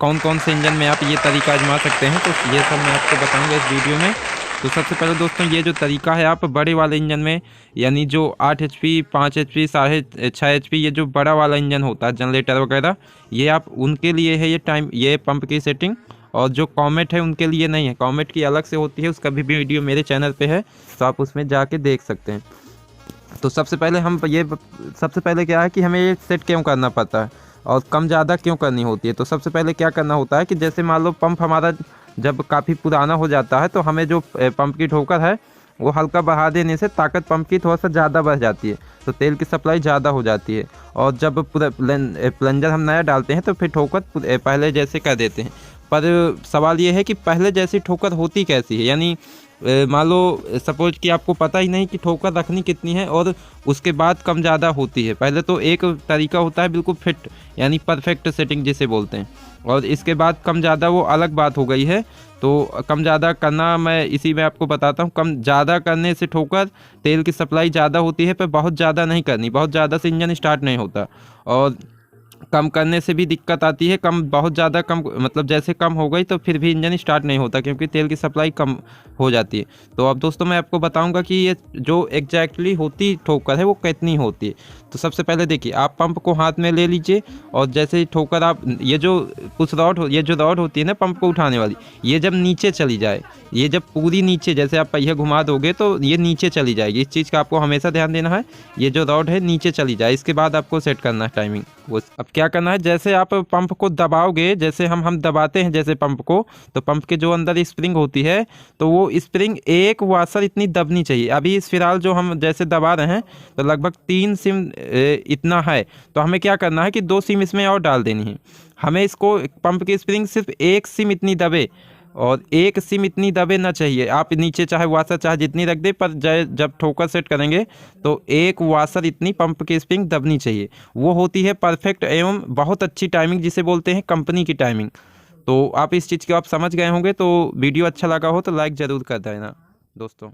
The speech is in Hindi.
कौन कौन से इंजन में आप ये तरीका आजमा सकते हैं, तो ये सब मैं आपको बताऊंगा इस वीडियो में। तो सबसे पहले दोस्तों, ये जो तरीका है आप बड़े वाले इंजन में, यानी जो 8 HP, 5 HP, 6.5 HP, ये जो बड़ा वाला इंजन होता है जनरेटर वगैरह, ये आप उनके लिए है ये पंप की सेटिंग। और जो कॉमेट है उनके लिए नहीं है, कॉमेट की अलग से होती है, उसका भी वीडियो मेरे चैनल पे है, तो आप उसमें जाके देख सकते हैं। तो सबसे पहले क्या है कि हमें ये सेट क्यों करना पड़ता है और कम ज़्यादा क्यों करनी होती है। तो सबसे पहले क्या करना होता है कि जैसे मान लो पंप हमारा जब काफ़ी पुराना हो जाता है, तो हमें जो पंप की ठोकर है वो हल्का बढ़ा देने से ताकत पंप की थोड़ा सा ज़्यादा बढ़ जाती है, तो तेल की सप्लाई ज़्यादा हो जाती है। और जब पूरा प्लंजर हम नया डालते हैं तो फिर ठोकर पहले जैसे कर देते हैं। पर सवाल ये है कि पहले जैसी ठोकर होती कैसी है, यानी मान लो सपोज कि आपको पता ही नहीं कि ठोकर रखनी कितनी है और उसके बाद कम ज़्यादा होती है। पहले तो एक तरीका होता है बिल्कुल फिट, यानी परफेक्ट सेटिंग जिसे बोलते हैं, और इसके बाद कम ज़्यादा वो अलग बात हो गई है। तो कम ज़्यादा करना मैं इसी में आपको बताता हूँ। कम ज़्यादा करने से ठोकर तेल की सप्लाई ज़्यादा होती है, पर बहुत ज़्यादा नहीं करनी, बहुत ज़्यादा से इंजन स्टार्ट नहीं होता। और कम करने से भी दिक्कत आती है, बहुत ज़्यादा कम मतलब जैसे कम हो गई तो फिर भी इंजन स्टार्ट नहीं होता, क्योंकि तेल की सप्लाई कम हो जाती है। तो अब दोस्तों मैं आपको बताऊंगा कि ये जो एग्जैक्टली होती ठोकर है वो कितनी होती है। तो सबसे पहले देखिए, आप पंप को हाथ में ले लीजिए और जैसे ही ठोकर आप ये जो पुश रॉड ये जो रॉड होती है ना पंप को उठाने वाली, ये जब नीचे चली जाए, ये जब पूरी नीचे जैसे आप पहिया घुमा दोगे तो ये नीचे चली जाएगी। इस चीज़ का आपको हमेशा ध्यान देना है, ये जो रॉड है नीचे चली जाए, इसके बाद आपको सेट करना है टाइमिंग। वो अब क्या करना है, जैसे आप पंप को दबाओगे, जैसे हम दबाते हैं जैसे पंप को, तो पंप के जो अंदर स्प्रिंग होती है, तो वो स्प्रिंग एक वाशर इतनी दबनी चाहिए। अभी इस फिलहाल जो हम जैसे दबा रहे हैं तो लगभग 3 सिम इतना है, तो हमें क्या करना है कि 2 सिम इसमें और डाल देनी है। हमें इसको पंप की स्प्रिंग सिर्फ 1 सिम इतनी दबे, और 1 सिम इतनी दबे ना चाहिए। आप नीचे चाहे वाशर चाहे जितनी रख दे, पर जब ठोकर सेट करेंगे तो 1 वाशर इतनी पंप की स्प्रिंग दबनी चाहिए। वो होती है परफेक्ट एवं बहुत अच्छी टाइमिंग, जिसे बोलते हैं कंपनी की टाइमिंग। तो आप इस चीज़ को आप समझ गए होंगे। तो वीडियो अच्छा लगा हो तो लाइक ज़रूर कर देना दोस्तों।